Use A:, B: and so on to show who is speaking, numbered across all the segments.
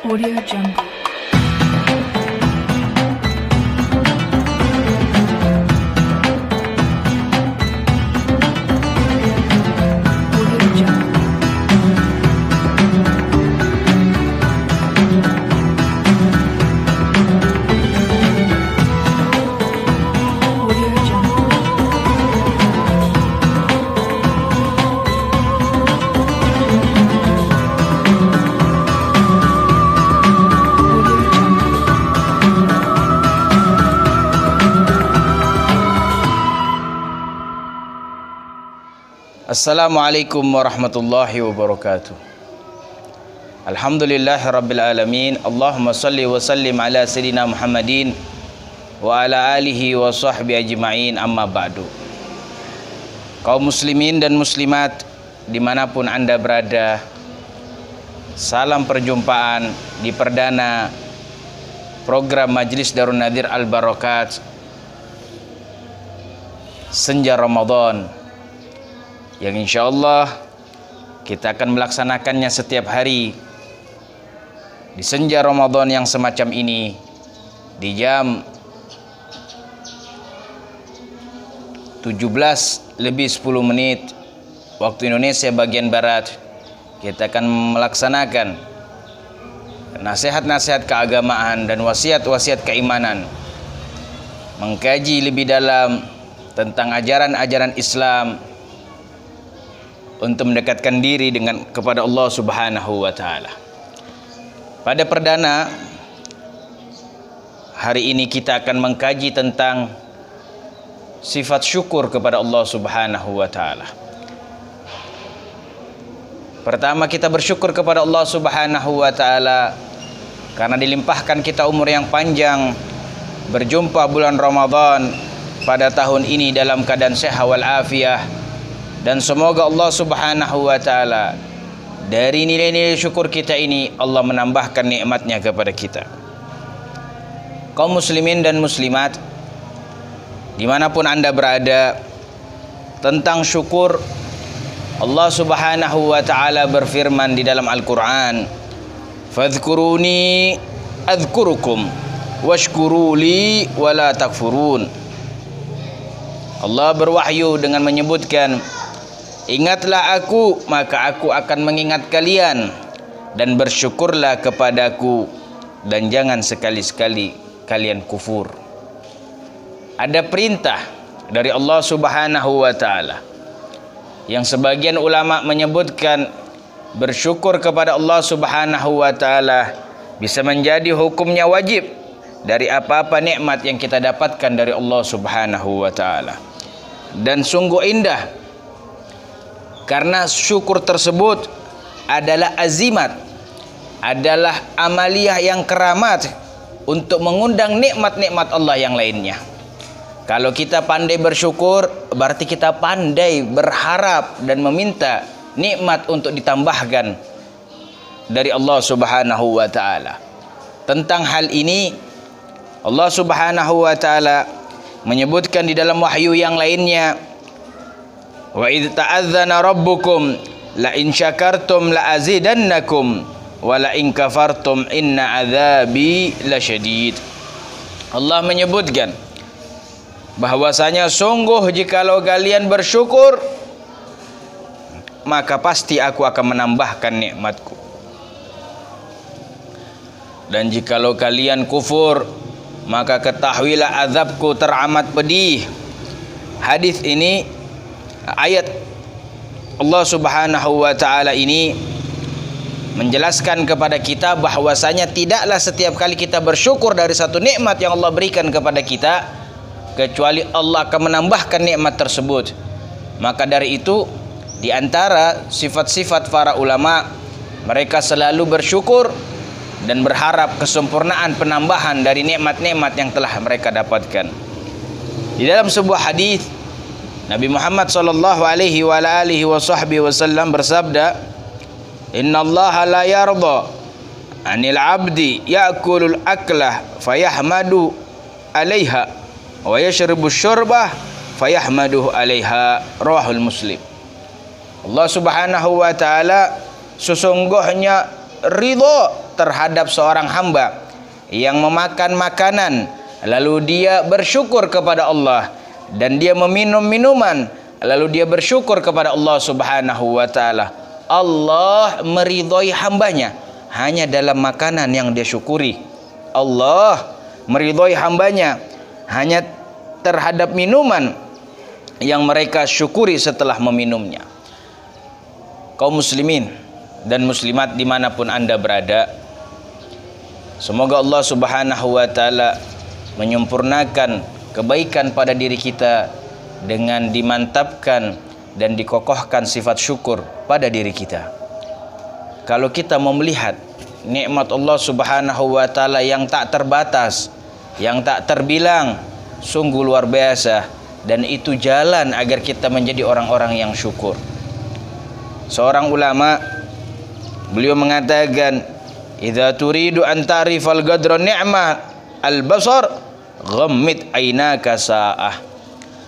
A: Audio Jungle. Audio Jungle. Audio Jungle. Audio Jungle.
B: Assalamualaikum warahmatullahi wabarakatuh. Alhamdulillahi rabbil alamin. Allahumma salli wa sallim ala sayyidina Muhammadin wa ala alihi wa sahbihi ajma'in, amma ba'du. Kaum muslimin dan muslimat dimanapun anda berada, salam perjumpaan di perdana program Majlis Darun Nadir Al-Barakat Senja Ramadan, yang insya Allah kita akan melaksanakannya setiap hari di senja Ramadan yang semacam ini di jam 17:10 waktu Indonesia bagian Barat. Kita akan melaksanakan nasihat-nasihat keagamaan dan wasiat-wasiat keimanan, mengkaji lebih dalam tentang ajaran-ajaran Islam untuk mendekatkan diri kepada Allah Subhanahu wa taala. Pada perdana hari ini kita akan mengkaji tentang sifat syukur kepada Allah Subhanahu wa taala. Pertama, kita bersyukur kepada Allah Subhanahu wa taala karena dilimpahkan kita umur yang panjang, berjumpa bulan Ramadan pada tahun ini dalam keadaan sehat wal afiah. Dan semoga Allah Subhanahu wa ta'ala dari nilai-nilai syukur kita ini Allah menambahkan nikmatnya kepada kita. Kaum muslimin dan muslimat dimanapun anda berada, tentang syukur Allah Subhanahu wa ta'ala berfirman di dalam Al-Quran, fadhkuruni adhkurukum washkuruli wala takfurun. Allah berwahyu dengan menyebutkan, ingatlah aku, maka aku akan mengingat kalian, dan bersyukurlah kepadaku, dan jangan sekali-sekali kalian kufur. Ada perintah dari Allah Subhanahu wa ta'ala yang sebagian ulama menyebutkan bersyukur kepada Allah Subhanahu wa ta'ala bisa menjadi hukumnya wajib dari apa-apa nikmat yang kita dapatkan dari Allah Subhanahu wa ta'ala. Dan sungguh indah karena syukur tersebut adalah azimat, adalah amaliyah yang keramat untuk mengundang nikmat-nikmat Allah yang lainnya. Kalau kita pandai bersyukur, berarti kita pandai berharap dan meminta nikmat untuk ditambahkan dari Allah Subhanahu wa ta'ala. Tentang hal ini Allah Subhanahu wa ta'ala menyebutkan di dalam wahyu yang lainnya, wa idh ta'adzana rabbukum la in syakartum la azidannakum wa la in kafartum inna adzabi lasyadid. Allah menyebutkan bahwasanya sungguh jikalau kalian bersyukur maka pasti aku akan menambahkan nikmatku, dan jikalau kalian kufur maka ketahuilah azabku teramat pedih. Hadis ini, ayat Allah Subhanahu wa ta'ala ini menjelaskan kepada kita bahwasanya tidaklah setiap kali kita bersyukur dari satu nikmat yang Allah berikan kepada kita kecuali Allah akan menambahkan nikmat tersebut. Maka dari itu, di antara sifat-sifat para ulama, mereka selalu bersyukur dan berharap kesempurnaan penambahan dari nikmat-nikmat yang telah mereka dapatkan. Di dalam sebuah hadis, Nabi Muhammad sallallahu alaihi wa alihi wasallam bersabda, innallaha la yarda 'anil 'abdi ya'kulul aklah fayahmadu 'alaiha wa yashrabu syurbah fayahmaduhu 'alaiha, rawahul Muslim. Allah Subhanahu wa ta'ala sesungguhnya ridha terhadap seorang hamba yang memakan makanan lalu dia bersyukur kepada Allah, dan dia meminum minuman lalu dia bersyukur kepada Allah Subhanahu wa taala, Allah meridhai hambanya hanya dalam makanan yang dia syukuri. Allah meridhai hambanya hanya terhadap minuman yang mereka syukuri setelah meminumnya. Kaum muslimin dan muslimat dimanapun anda berada, semoga Allah Subhanahu wa ta'ala menyempurnakan kebaikan pada diri kita dengan dimantapkan dan dikokohkan sifat syukur pada diri kita. Kalau kita mau melihat nikmat Allah Subhanahu wa ta'ala yang tak terbatas, yang tak terbilang, sungguh luar biasa, dan itu jalan agar kita menjadi orang-orang yang syukur. Seorang ulama, beliau mengatakan, idza turidu an ta'rifal qadra ni'mah al-basar ghammid ainaka sa'ah.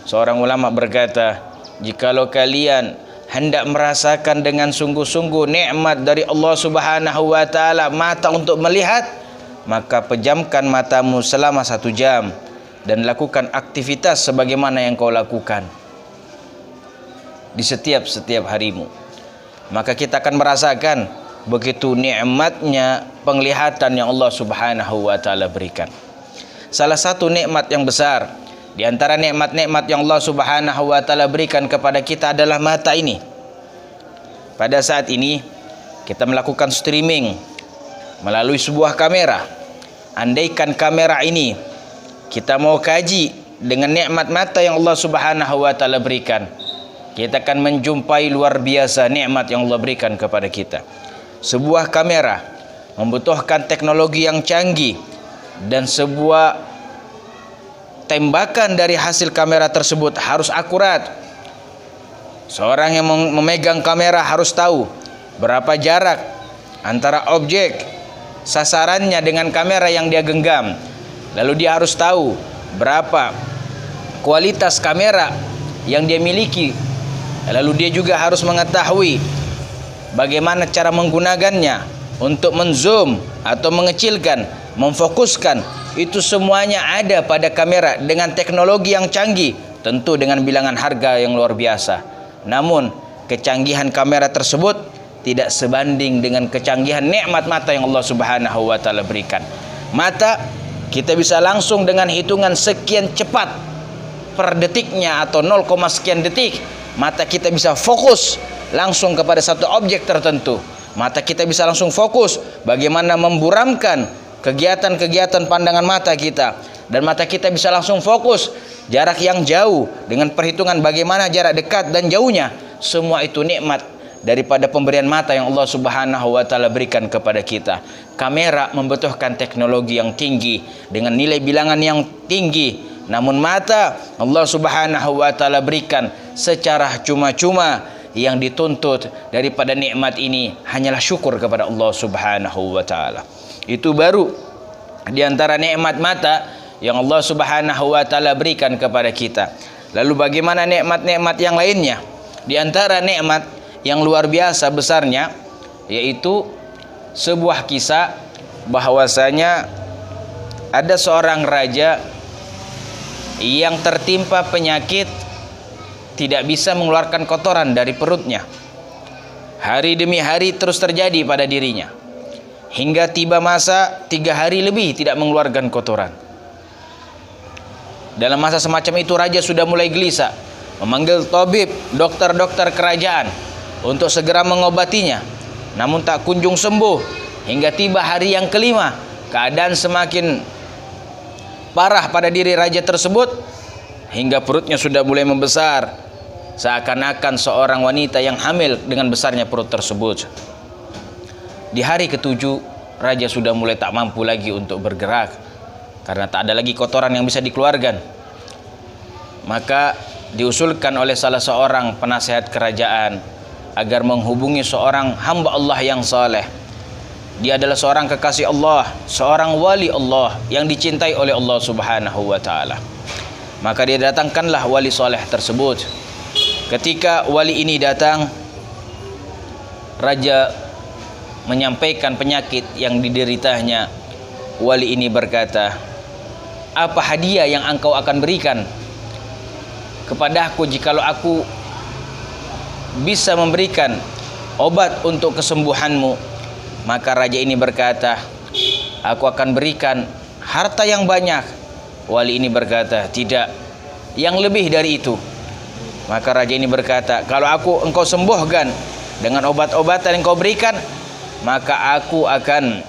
B: Seorang ulama berkata, jikalau kalian hendak merasakan dengan sungguh-sungguh nikmat dari Allah Subhanahu wa taala mata untuk melihat, maka pejamkan matamu selama 1 jam dan lakukan aktivitas sebagaimana yang kau lakukan di setiap harimu. Maka kita akan merasakan begitu nikmatnya penglihatan yang Allah Subhanahu wa taala berikan. Salah satu nikmat yang besar di antara nikmat-nikmat yang Allah Subhanahu wa taala berikan kepada kita adalah mata ini. Pada saat ini kita melakukan streaming melalui sebuah kamera. Andaikan kamera ini kita mau kaji dengan nikmat mata yang Allah Subhanahu wa taala berikan, kita akan menjumpai luar biasa nikmat yang Allah berikan kepada kita. Sebuah kamera membutuhkan teknologi yang canggih, dan sebuah tembakan dari hasil kamera tersebut harus akurat. Seorang yang memegang kamera harus tahu berapa jarak antara objek sasarannya dengan kamera yang dia genggam. Lalu dia harus tahu berapa kualitas kamera yang dia miliki. Lalu dia juga harus mengetahui bagaimana cara menggunakannya untuk menzoom atau mengecilkan, memfokuskan. Itu semuanya ada pada kamera dengan teknologi yang canggih, tentu dengan bilangan harga yang luar biasa. Namun kecanggihan kamera tersebut tidak sebanding dengan kecanggihan nikmat mata yang Allah Subhanahu wa taala berikan. Mata kita bisa langsung dengan hitungan sekian cepat per detiknya atau 0, sekian detik, mata kita bisa fokus langsung kepada satu objek tertentu. Mata kita bisa langsung fokus bagaimana memburamkan kegiatan-kegiatan pandangan mata kita, dan mata kita bisa langsung fokus jarak yang jauh dengan perhitungan bagaimana jarak dekat dan jauhnya. Semua itu nikmat daripada pemberian mata yang Allah Subhanahu wa taala berikan kepada kita. Kamera membutuhkan teknologi yang tinggi dengan nilai bilangan yang tinggi, namun mata Allah Subhanahu wa taala berikan secara cuma-cuma. Yang dituntut daripada nikmat ini hanyalah syukur kepada Allah Subhanahu wa taala. Itu baru di antara nikmat mata yang Allah Subhanahu wa taala berikan kepada kita. Lalu bagaimana nikmat-nikmat yang lainnya? Di antara nikmat yang luar biasa besarnya yaitu sebuah kisah bahwasanya ada seorang raja yang tertimpa penyakit tidak bisa mengeluarkan kotoran dari perutnya. Hari demi hari terus terjadi pada dirinya, hingga tiba masa 3 hari lebih tidak mengeluarkan kotoran. Dalam masa semacam itu raja sudah mulai gelisah, memanggil tabib, dokter-dokter kerajaan untuk segera mengobatinya. Namun tak kunjung sembuh, hingga tiba hari yang kelima. Keadaan semakin parah pada diri raja tersebut, hingga perutnya sudah mulai membesar, seakan-akan seorang wanita yang hamil dengan besarnya perut tersebut. Di hari ke-7 raja sudah mulai tak mampu lagi untuk bergerak karena tak ada lagi kotoran yang bisa dikeluarkan. Maka diusulkan oleh salah seorang penasehat kerajaan agar menghubungi seorang hamba Allah yang saleh. Dia adalah seorang kekasih Allah, seorang wali Allah yang dicintai oleh Allah Subhanahu wa taala. Maka dia datangkanlah wali saleh tersebut. Ketika wali ini datang, raja menyampaikan penyakit yang dideritanya. Wali ini berkata, apa hadiah yang engkau akan berikan kepadaku jikalau aku bisa memberikan obat untuk kesembuhanmu? Maka raja ini berkata, aku akan berikan harta yang banyak. Wali ini berkata, tidak, yang lebih dari itu. Maka raja ini berkata, kalau engkau sembuhkan dengan obat-obatan yang kau berikan, maka aku akan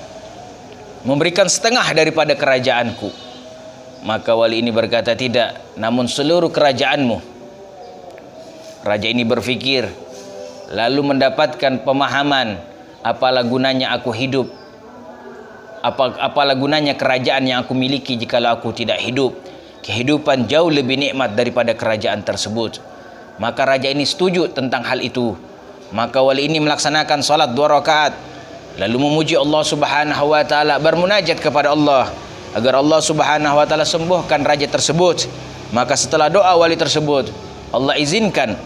B: memberikan setengah daripada kerajaanku. Maka wali ini berkata, tidak, namun seluruh kerajaanmu. Raja ini berfikir, lalu mendapatkan pemahaman, apalah gunanya aku hidup, apalah gunanya kerajaan yang aku miliki jikalau aku tidak hidup. Kehidupan jauh lebih nikmat daripada kerajaan tersebut. Maka raja ini setuju tentang hal itu. Maka wali ini melaksanakan salat 2 rakaat, lalu memuji Allah Subhanahu wa taala, bermunajat kepada Allah agar Allah Subhanahu wa taala sembuhkan raja tersebut. Maka setelah doa wali tersebut, Allah izinkan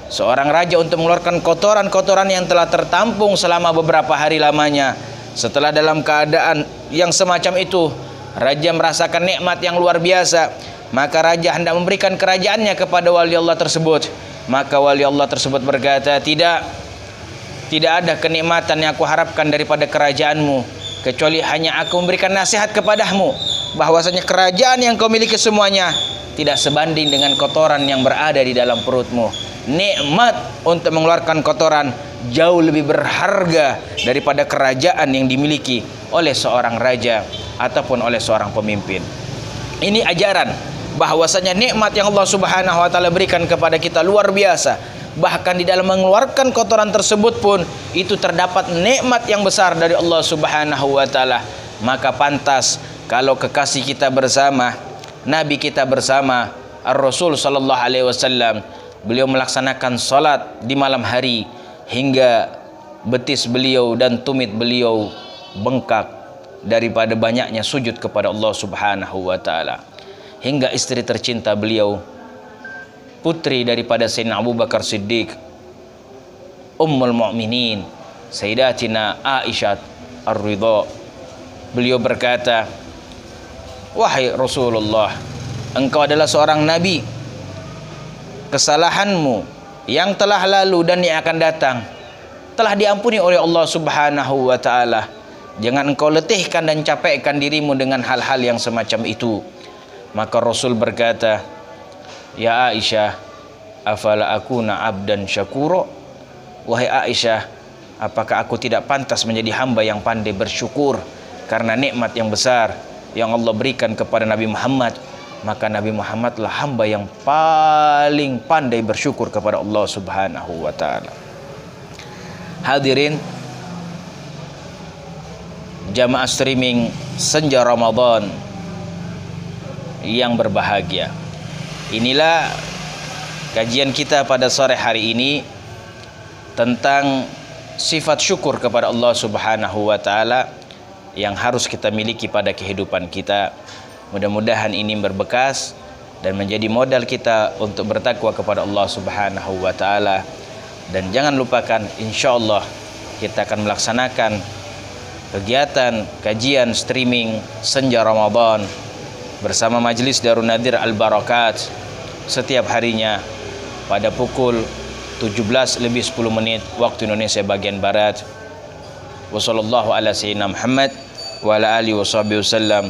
B: seorang raja untuk mengeluarkan kotoran-kotoran yang telah tertampung selama beberapa hari lamanya. Setelah dalam keadaan yang semacam itu, raja merasakan nikmat yang luar biasa. Maka raja hendak memberikan kerajaannya kepada wali Allah tersebut. Maka wali Allah tersebut berkata, tidak ada kenikmatan yang aku harapkan daripada kerajaanmu, kecuali hanya aku memberikan nasihat kepadamu bahwasanya kerajaan yang kau miliki semuanya tidak sebanding dengan kotoran yang berada di dalam perutmu. Nikmat untuk mengeluarkan kotoran jauh lebih berharga daripada kerajaan yang dimiliki oleh seorang raja ataupun oleh seorang pemimpin. Ini ajaran bahwasanya nikmat yang Allah Subhanahu wa taala berikan kepada kita luar biasa. Bahkan di dalam mengeluarkan kotoran tersebut pun itu terdapat nikmat yang besar dari Allah Subhanahu wa taala. Maka pantas kalau kekasih kita bersama, Nabi kita bersama, Ar-Rasul sallallahu alaihi wasallam, beliau melaksanakan salat di malam hari hingga betis beliau dan tumit beliau bengkak daripada banyaknya sujud kepada Allah Subhanahu wa taala. Hingga istri tercinta beliau, putri daripada Sayyidina Abu Bakar Siddiq, Ummul Mu'minin, Sayyidatina Aisyah Ar-Ridha, beliau berkata, wahai Rasulullah, engkau adalah seorang nabi. Kesalahanmu yang telah lalu dan yang akan datang telah diampuni oleh Allah Subhanahu wa taala. Jangan engkau letihkan dan capekkan dirimu dengan hal-hal yang semacam itu. Maka Rasul berkata, ya Aisyah, afala akuna abdan syakuro? Wahai Aisyah, apakah aku tidak pantas menjadi hamba yang pandai bersyukur karena nikmat yang besar yang Allah berikan kepada Nabi Muhammad? Maka Nabi Muhammadlah hamba yang paling pandai bersyukur kepada Allah Subhanahu wa taala. Hadirin jamaah streaming Senja Ramadan yang berbahagia, inilah kajian kita pada sore hari ini tentang sifat syukur kepada Allah Subhanahu wa taala yang harus kita miliki pada kehidupan kita. Mudah-mudahan ini berbekas dan menjadi modal kita untuk bertakwa kepada Allah Subhanahu wa taala. Dan jangan lupakan, insyaallah kita akan melaksanakan kegiatan kajian streaming Senja Ramadan bersama Majelis Darun Nadir Al-Barakat setiap harinya pada pukul 17:10 waktu Indonesia bagian Barat. Wassallallahu ala sayyidina Muhammad wa ala alihi washabihi wasallam.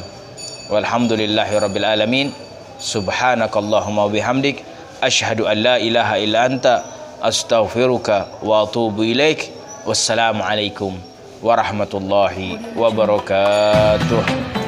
B: Walhamdulillahirabbil alamin. Subhanakallahumma wa bihamdik asyhadu an la ilaha illa anta astaghfiruka wa atubu ilaik. Wassalamu alaikum warahmatullahi wabarakatuh.